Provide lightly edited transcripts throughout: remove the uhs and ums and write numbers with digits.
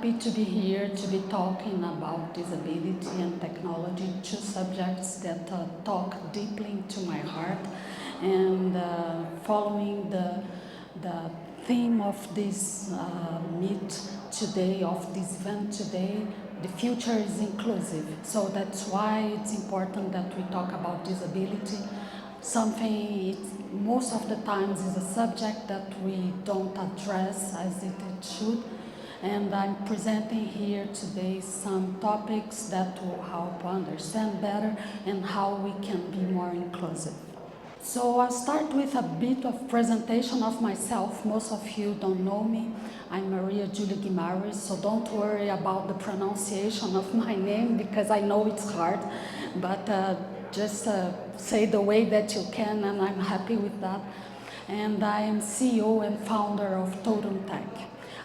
happy to be here to be talking about disability and technology, two subjects that talk deeply to my heart. And following the theme of this meet today, of this event today, the future is inclusive. So that's why it's important that we talk about disability. Something most of the times is a subject that we don't address as it should. And I'm presenting here today some topics that will help understand better and how we can be more inclusive. So I'll start with a bit of presentation of myself. Most of you don't know me. I'm Maria Julia Guimarães, so don't worry about the pronunciation of my name because I know it's hard, but just say the way that you can, and I'm happy with that. And I am CEO and founder of Totem Tech.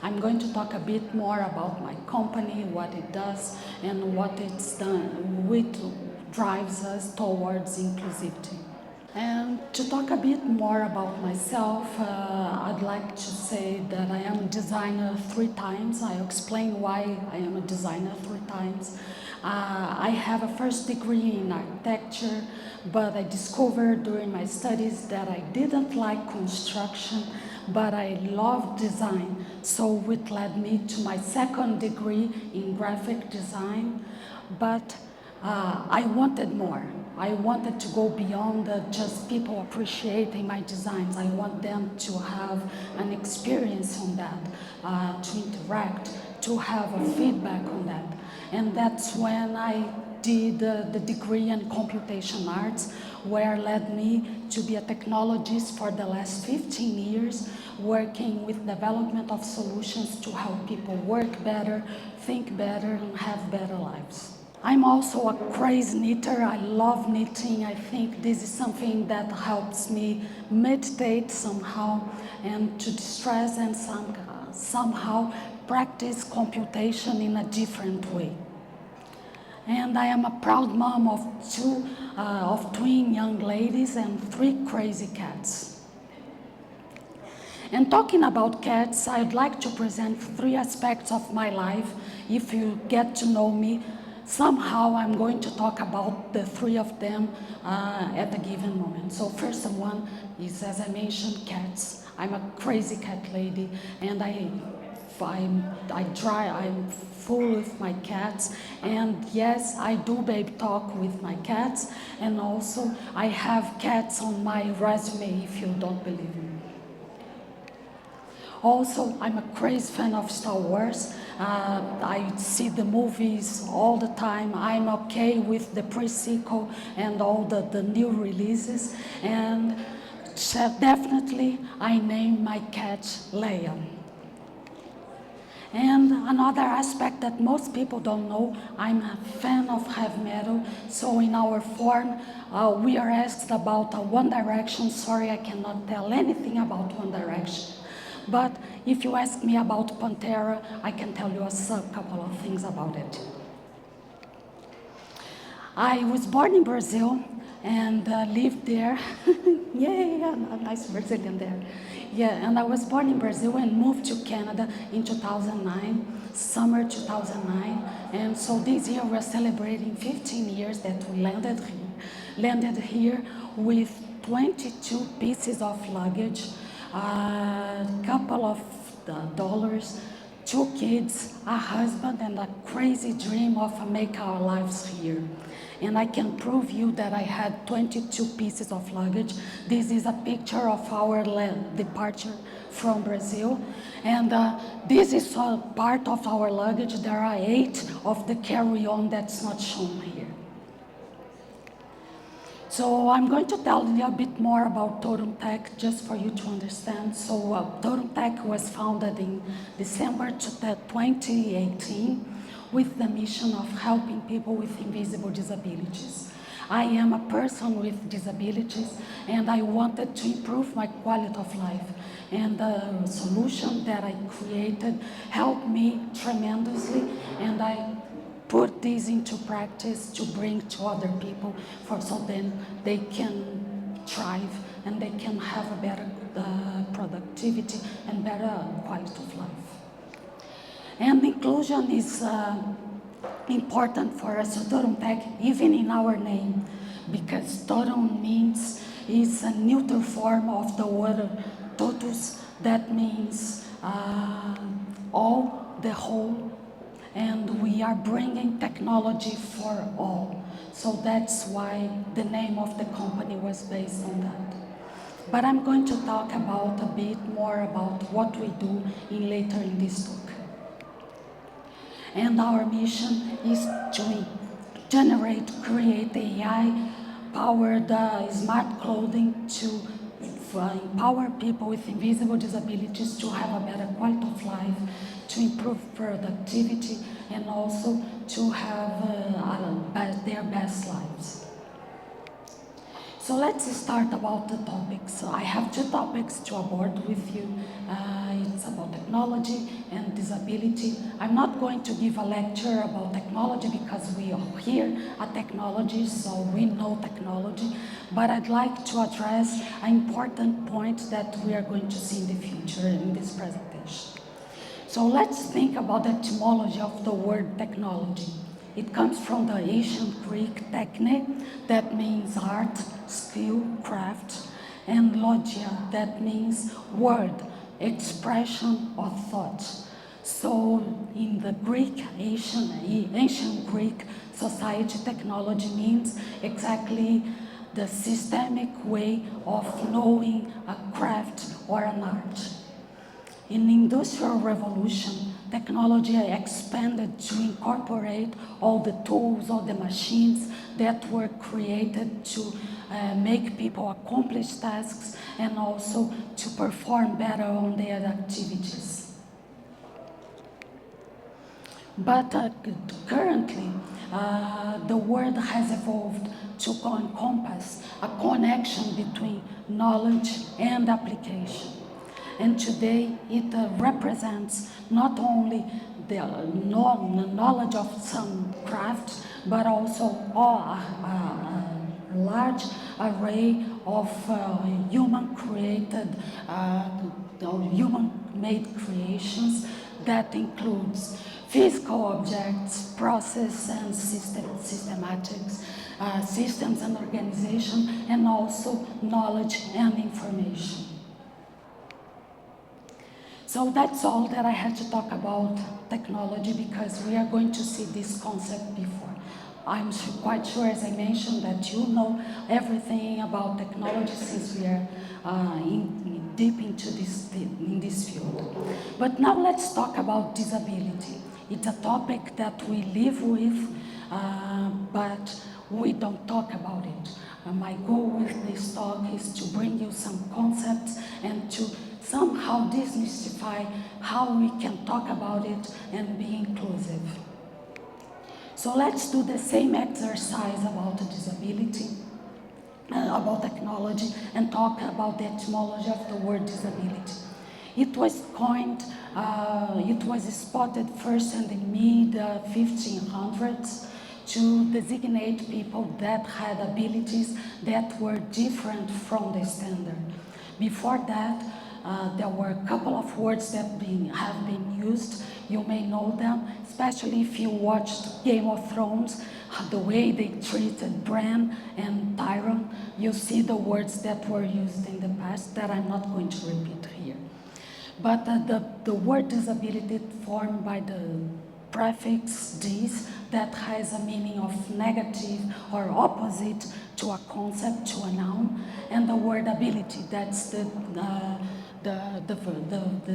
I'm going to talk a bit more about my company, what it does, and what it's done, which drives us towards inclusivity. And to talk a bit more about myself, I'd like to say that I am a designer 3 times. I'll explain why I am a designer 3 times. I have a first degree in architecture, but I discovered during my studies that I didn't like construction, but I love design. So it led me to my second degree in graphic design, but I wanted more. I wanted to go beyond just people appreciating my designs. I want them to have an experience on that, to interact, to have a feedback on that. And that's when I did the degree in computation arts, where led me to be a technologist for the last 15 years, working with development of solutions to help people work better, think better, and have better lives. I'm also a crazy knitter. I love knitting. I think this is something that helps me meditate somehow and to distress and somehow practice computation in a different way. And I am a proud mom of twin young ladies and 3 crazy cats. And talking about cats, I'd like to present 3 aspects of my life. If you get to know me, somehow I'm going to talk about the 3 of them at a given moment. So first one is, as I mentioned, cats. I'm a crazy cat lady, and I'm full with my cats. And yes, I do baby talk with my cats, and also I have cats on my resume if you don't believe me. Also, I'm a crazy fan of Star Wars. I see the movies all the time. I'm okay with the pre-sequel and all the new releases. And definitely, I name my cat Leia. And another aspect that most people don't know, I'm a fan of heavy metal. So in our form, we are asked about One Direction. Sorry, I cannot tell anything about One Direction. But if you ask me about Pantera, I can tell you a couple of things about it. I was born in Brazil and lived there. Yay, a nice Brazilian there. Yeah, and I was born in Brazil and moved to Canada in 2009, summer 2009. And so this year we're celebrating 15 years that we landed here with 22 pieces of luggage, a couple of dollars, 2 kids, a husband, and a crazy dream of make our lives here. And I can prove you that I had 22 pieces of luggage. This is a picture of our departure from Brazil. And this is a part of our luggage. There are 8 of the carry-on that's not shown here. So I'm going to tell you a bit more about Totem Tech just for you to understand. So Totem Tech was founded in December 2018 with the mission of helping people with invisible disabilities. I am a person with disabilities and I wanted to improve my quality of life. And the solution that I created helped me tremendously, and I put this into practice to bring to other people so then they can thrive and they can have a better productivity and better quality of life. And inclusion is important for us, Torum Tech, even in our name, because Torum means is a neutral form of the word totus, that means all, the whole, and we are bringing technology for all. So that's why the name of the company was based on that. But I'm going to talk about a bit more about what we do later in this talk. And our mission is to generate, create AI-powered smart clothing to empower people with invisible disabilities to have a better quality of life, to improve productivity, and also to have their best lives. So let's start about the topics. I have two topics to abord with you. It's about technology and disability. I'm not going to give a lecture about technology because we are here at technology, so we know technology. But I'd like to address an important point that we are going to see in the future in this presentation. So let's think about the etymology of the word technology. It comes from the ancient Greek techne, that means art, skill, craft, and logia, that means word, expression, or thought. So in the ancient Greek society, technology means exactly the systemic way of knowing a craft or an art. In the Industrial Revolution, technology expanded to incorporate all the tools, all the machines that were created to make people accomplish tasks and also to perform better on their activities. But currently, the world has evolved to encompass a connection between knowledge and application. And today it represents not only the knowledge of some crafts, but also a large array of human-created, human-made creations that includes physical objects, process and systematics, systems and organization, and also knowledge and information. So that's all that I had to talk about technology because we are going to see this concept before. I'm quite sure, as I mentioned, that you know everything about technology since we are deep into in this field. But now let's talk about disability. It's a topic that we live with, but we don't talk about it. My goal with this talk is to bring you some concepts and to somehow demystify how we can talk about it and be inclusive. So let's do the same exercise about disability, about technology, and talk about the etymology of the word disability. It was coined, it was spotted first in the mid-1500s to designate people that had abilities that were different from the standard. Before that, there were a couple of words that have been used. You may know them, especially if you watched Game of Thrones, the way they treated Bran and Tyrion. You see the words that were used in the past that I'm not going to repeat here. But the word disability formed by the prefix dis that has a meaning of negative or opposite to a concept, to a noun, and the word ability, that's the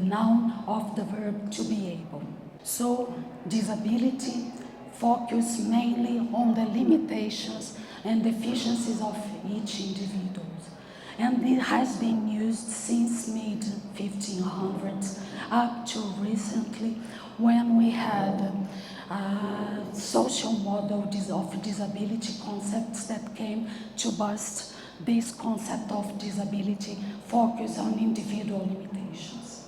noun of the verb to be able. So disability focus mainly on the limitations and deficiencies of each individual. And it has been used since mid-1500s up to recently when we had social model of disability concepts that came to bust this concept of disability focused on individual limitations.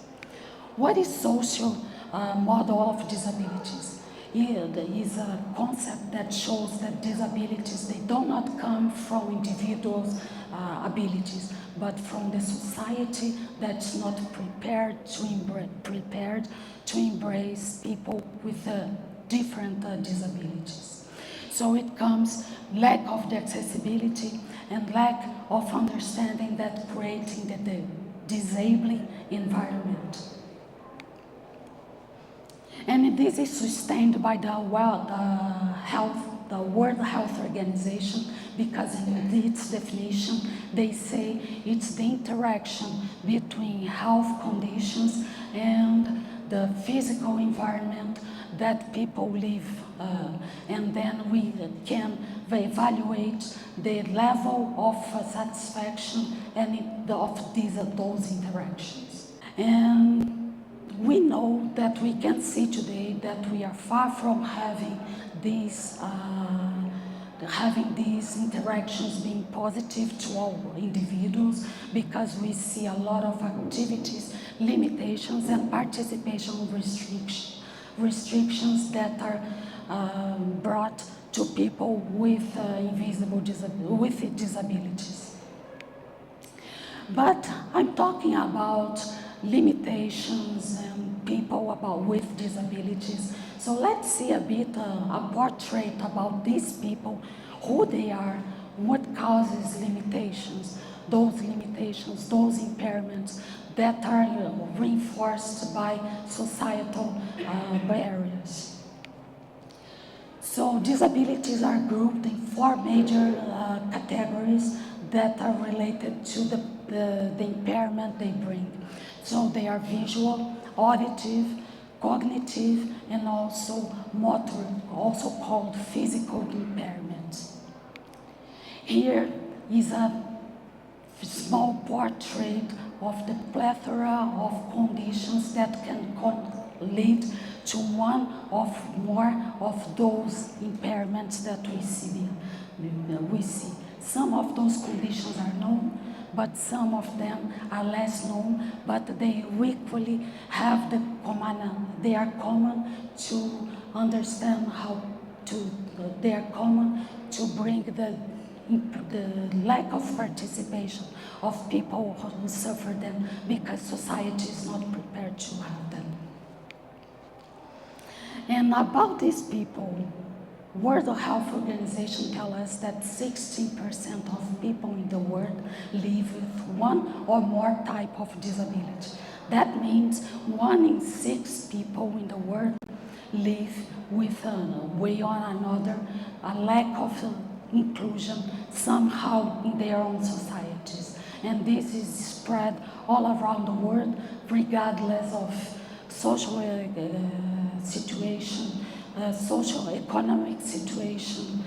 What is social model of disabilities? is a concept that shows that disabilities, they do not come from individuals' abilities, but from the society that's not prepared to embrace people with different disabilities. So it comes lack of the accessibility and lack of understanding that creating the disabling environment. And this is sustained by the World Health Organization, because in its definition, they say it's the interaction between health conditions and the physical environment that people live. And then we can evaluate the level of satisfaction and those interactions. And we know that we can see today that we are far from having these interactions being positive to all individuals, because we see a lot of activities, limitations, and participation restrictions that are brought to people with disabilities. But I'm talking about limitations and people with disabilities. So let's see a bit a portrait about these people, who they are, what causes limitations, those impairments that are reinforced by societal barriers. So disabilities are grouped in four major categories that are related to the impairment they bring. So they are visual, auditive, cognitive, and also motor, also called physical impairments. Here is a small portrait of the plethora of conditions that can lead to one or more of those impairments that we see. Some of those conditions are known, but some of them are less known, but they equally have they are common to understand they are common to bring the lack of participation of people who suffer them, because society is not prepared to have them. And about these people, World Health Organization tells us that 16% of people in the world live with one or more type of disability. That means 1 in 6 people in the world live with a way or another a lack of inclusion somehow in their own societies. And this is spread all around the world, regardless of social situation, social economic situation,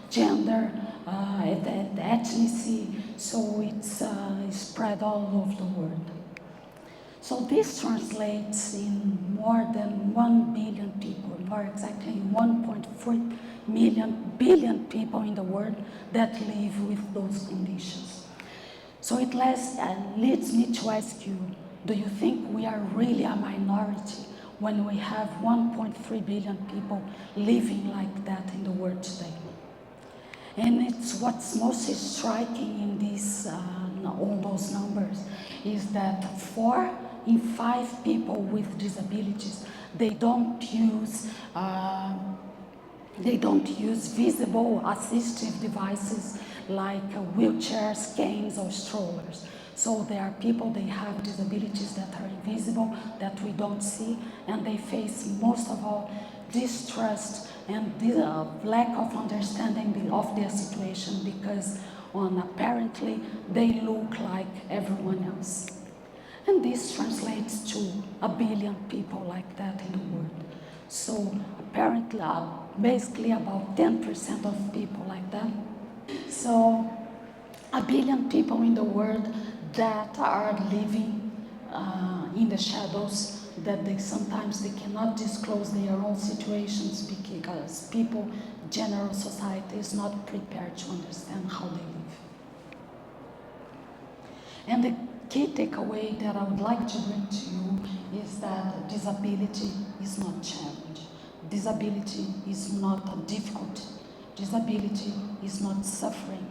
gender, ethnicity, so it's spread all over the world. So this translates in more than 1 billion people, more exactly 1.4 billion people in the world that live with those conditions. So it leads me to ask you, do you think we are really a minority when we have 1.3 billion people living like that in the world today? And it's what's most striking in all those numbers is that 4 in 5 people with disabilities, they don't use visible assistive devices like wheelchairs, canes, or strollers. So there are people, they have disabilities that are invisible, that we don't see, and they face most of all distrust and the lack of understanding of their situation, because apparently they look like everyone else. And this translates to 1 billion people like that in the world. So apparently, basically about 10% of people like that. So 1 billion people in the world that are living in the shadows, that sometimes they cannot disclose their own situations because general society is not prepared to understand how they live. And the key takeaway that I would like to bring to you is that disability is not challenge. disability is not a difficulty. Disability is not suffering.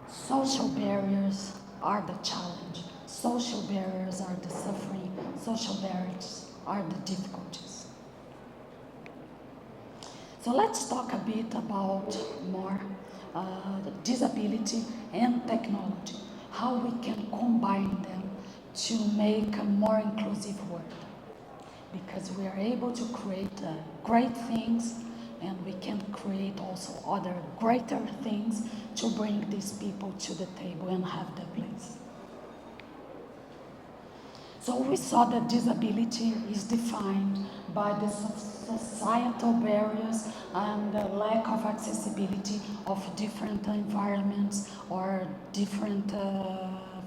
Social barriers are the challenge. Social barriers are the suffering. Social barriers are the difficulties. So let's talk a bit about more disability and technology, how we can combine them to make a more inclusive world. Because we are able to create great things, and we can create also other greater things to bring these people to the table and have their place. So we saw that disability is defined by the societal barriers and the lack of accessibility of different environments or different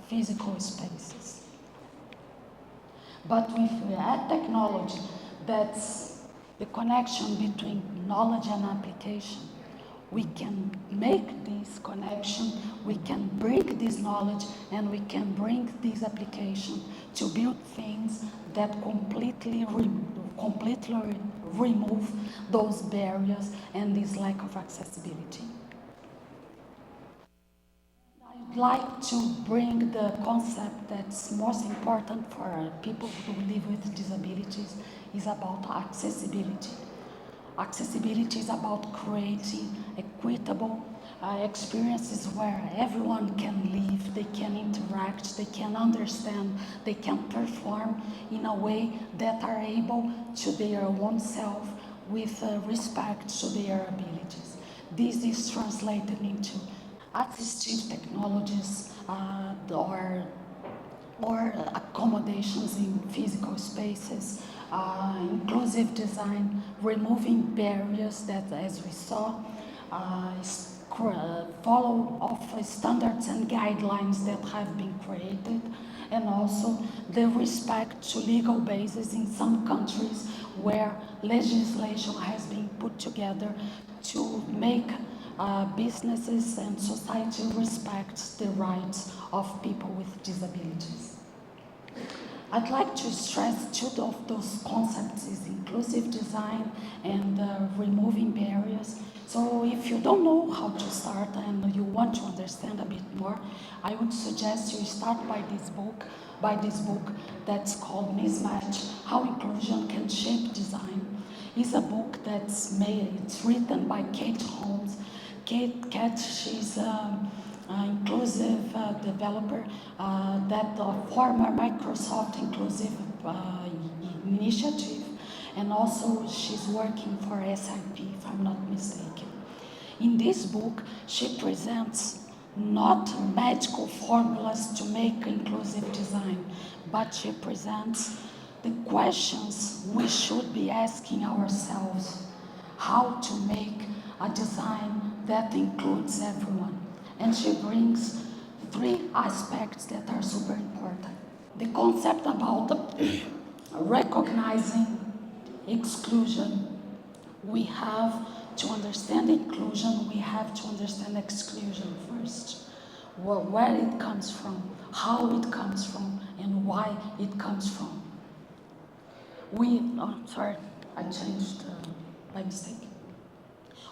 physical spaces. But if we add technology, that's the connection between knowledge and application. We can make this connection, we can bring this knowledge, and we can bring this application to build things that completely remove those barriers and this lack of accessibility. I'd like to bring the concept that's most important for people who live with disabilities is about accessibility. Accessibility is about creating equitable experiences where everyone can live, they can interact, they can understand, they can perform in a way that are able to their own self with respect to their abilities. This is translated into assistive technologies or accommodations in physical spaces, inclusive design, removing barriers that, as we saw, follow of standards and guidelines that have been created, and also the respect to legal bases in some countries where legislation has been put together to make businesses and society respect the rights of people with disabilities. I'd like to stress two of those concepts is inclusive design and removing barriers. So if you don't know how to start and you want to understand a bit more, I would suggest you start by this book that's called Mismatch, How Inclusion Can Shape Design. It's a book it's written by Kate Holmes. Kate, she's inclusive developer that the former Microsoft Inclusive Initiative, and also she's working for SIP, if I'm not mistaken. In this book, she presents not magical formulas to make inclusive design, but she presents the questions we should be asking ourselves: how to make a design that includes everyone. And she brings three aspects that are super important. The concept about recognizing exclusion. We have to understand inclusion, we have to understand exclusion first. Where it comes from, how it comes from, and why it comes from. I changed by mistake.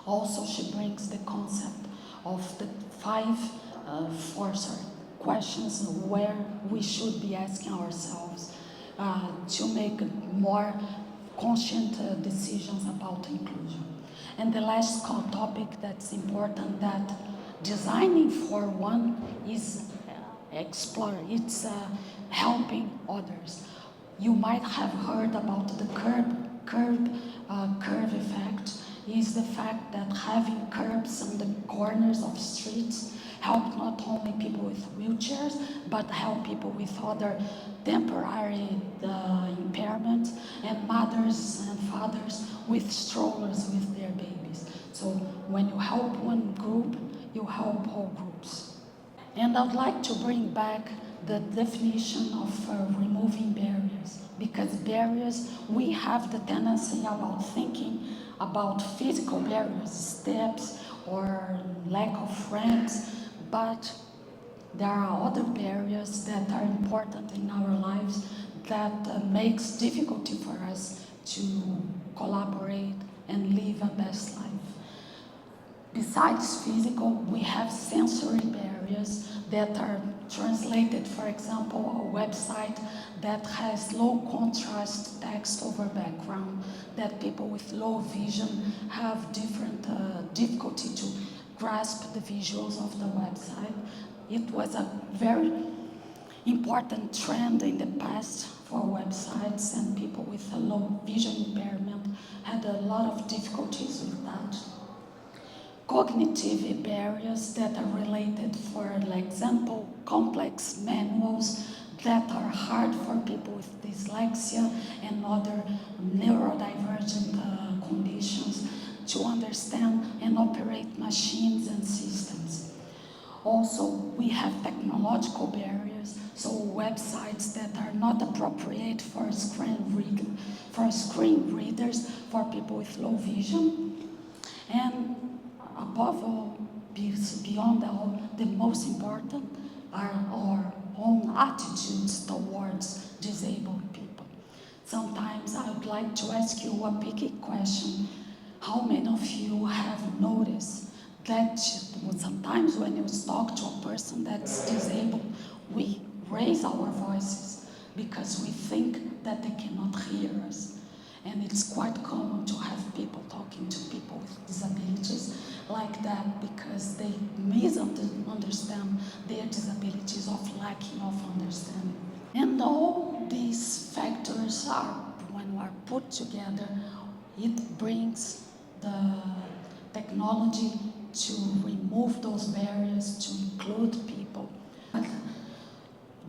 Also, she brings the concept of the questions where we should be asking ourselves to make more conscious decisions about inclusion. And the last topic that's important, that designing for one is it's helping others. You might have heard about the curve effect. Is the fact that having curbs on the corners of streets help not only people with wheelchairs, but help people with other temporary impairments, and mothers and fathers with strollers with their babies. So when you help one group, you help all groups. And I'd like to bring back the definition of removing barriers, because barriers, we have the tendency about thinking about physical barriers, steps or lack of ramps, but there are other barriers that are important in our lives that makes difficulty for us to collaborate and live a best life. Besides physical, we have sensory barriers that are translated, for example, a website that has low contrast text over background, that people with low vision have different difficulty to grasp the visuals of the website. It was a very important trend in the past for websites, and people with a low vision impairment had a lot of difficulties with that. Cognitive barriers that are related, for example, complex manuals that are hard for people with dyslexia and other neurodivergent conditions to understand and operate machines and systems. Also, we have technological barriers, so websites that are not appropriate for screen readers for people with low vision. And above all, beyond all, the most important are our own attitudes towards disabled people. Sometimes I would like to ask you a big question. How many of you have noticed that sometimes when you talk to a person that's disabled, we raise our voices because we think that they cannot hear us? And it's quite common to have people talking to people with disabilities like that because they misunderstand their disabilities of lacking of understanding. And all these factors are, when we are put together, it brings the technology to remove those barriers, to include people.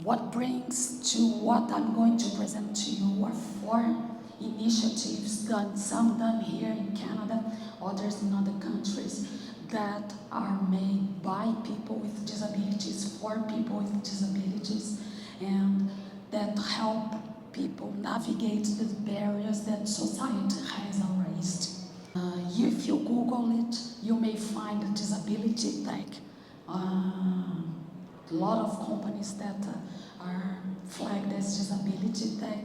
What brings to what I'm going to present to you are 4 initiatives done, some done here in Canada, others in other countries, that are made by people with disabilities, for people with disabilities, and that help people navigate the barriers that society has raised. If you Google it, you may find disability tech. A lot of companies that are flagged as disability tech,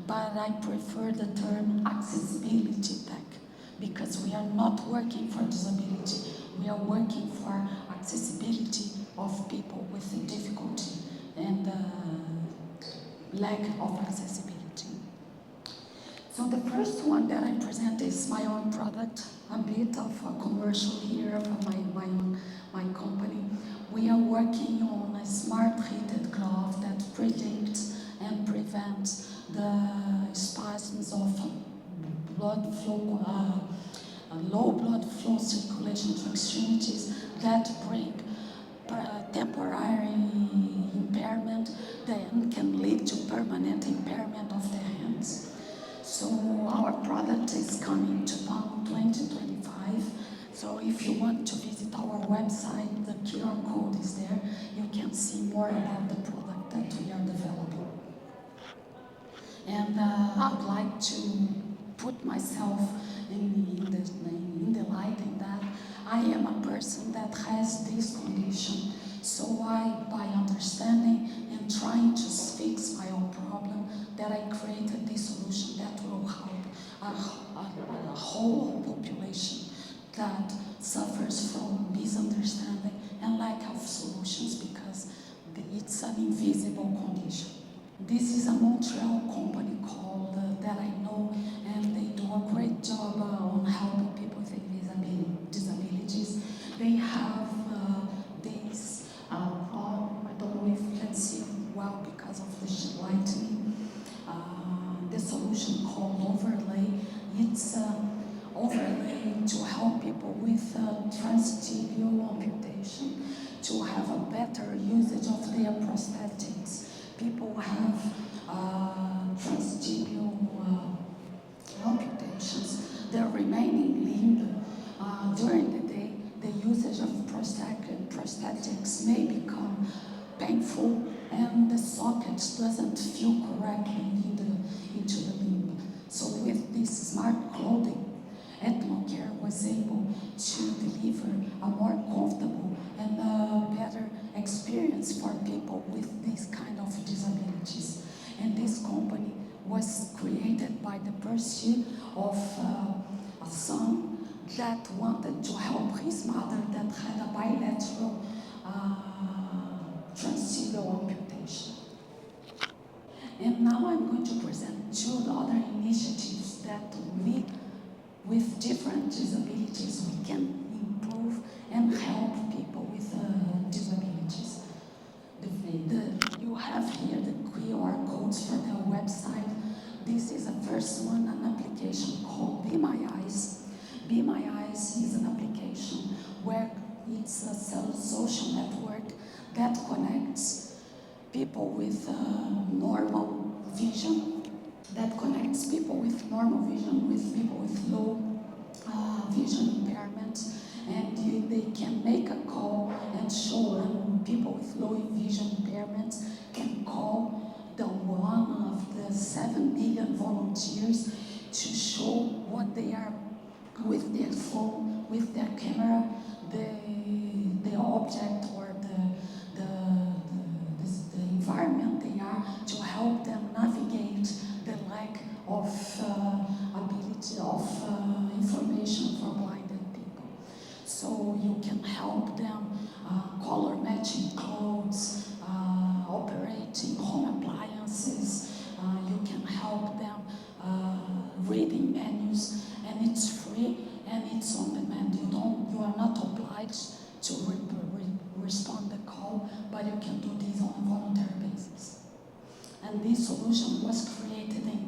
but I prefer the term accessibility tech because we are not working for disability, we are working for accessibility of people with difficulty and lack of accessibility. So the first one that I present is my own product, a bit of a commercial here of my company. We are working on a smart heated glove that predicts and prevents the spasms of blood flow, low blood flow circulation to extremities that bring temporary impairment, then can lead to permanent impairment of the hands. So our product is coming to PAL 2025. So if you want to visit our website, the QR code is there. You can see more about the product that we are developing. And I would like to put myself in the light in that I am a person that has this condition. So by understanding and trying to fix my own problem, that I created this solution that will help a whole population that suffers from misunderstanding and lack of solutions because it's an invisible condition. This is a Montreal company called that I know, and they do a great job on helping people with disabilities. They have this, I don't know if you can see well because of the lighting, the solution called Overlay. It's overlay to help people with transtibial amputation to have a better usage of their prosthetics. People have transtibial amputations, their remaining limb during the day, the usage of prosthetics may become painful and the socket doesn't feel correctly into the limb. So with this smart clothing, Ethnocare was able to deliver a more comfortable and a better experience for people with these kind of disabilities. And this company was created by the pursuit of a son that wanted to help his mother that had a bilateral transcendental amputation. And now I'm going to present two other initiatives that we, with different disabilities, we can improve and help people with disabilities. You have here the QR codes for the website. This is the first one, an application called Be My Eyes. Be My Eyes is an application where it's a social network that connects people with normal vision, that connects people with normal vision with people with low vision impairment, and they can make a call and show them people with low vision impairment can call the one of the 7 million volunteers to show what they are with their phone, with their camera, the object or the environment they are, to help them navigate the lack of ability of information for blinded people. So you can help them color matching clothes, operating home appliances. You can help them reading menus, and it's free and it's on demand. You are not obliged to respond the call, but you can do this on a voluntary basis. And this solution was created in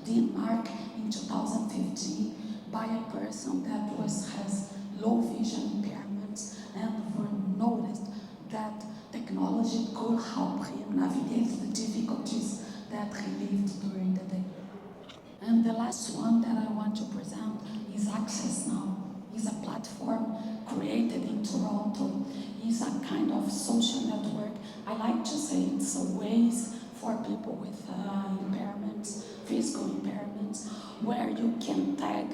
Denmark in 2015 by a person that has low vision impairments and noticed that technology could help him navigate the difficulties that he lived during the day. And the last one that I want to present is Access Now. It's a platform created in Toronto. It's a kind of social network. I like to say it's a ways for people with impairments, physical impairments, where you can tag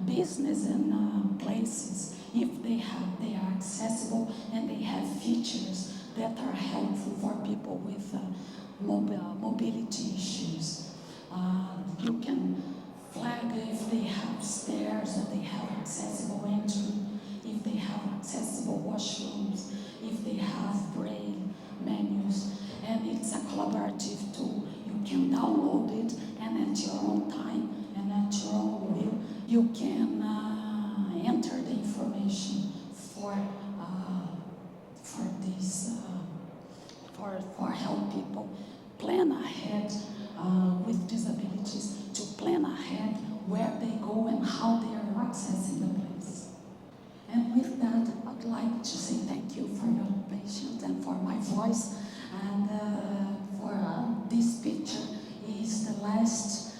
business and places if they are accessible and they have features that are helpful for people with mobility issues. You can flag if they have stairs, that they have accessible entry, if they have accessible washrooms, if they have braille menus, and it's a collaborative tool. You can download it, and at your own time and at your own will, you can enter the information for this for help people plan ahead with disabilities, to plan ahead where they go and how they are accessing the place. And with that, I'd like to say thank you for your patience and for my voice. And for this picture is the last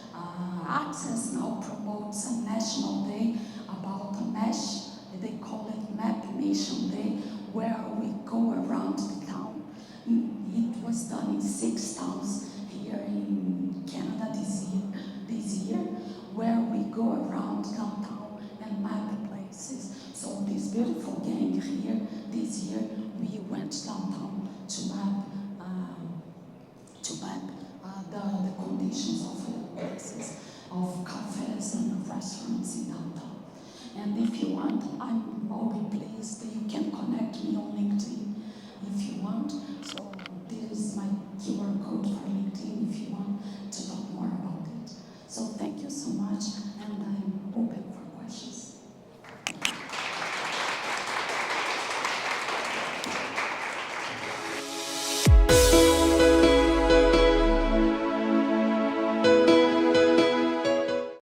Access Now promotes a national day about a mesh. They call it Map Nation Day, where we go around the town. It was done in 6 towns here in Canada this year, where we go around downtown and map places. So this beautiful gang here, this year, we went downtown to map the conditions of places, of cafes and restaurants in downtown. And if you want, I'll be pleased. You can connect me on LinkedIn if you want. So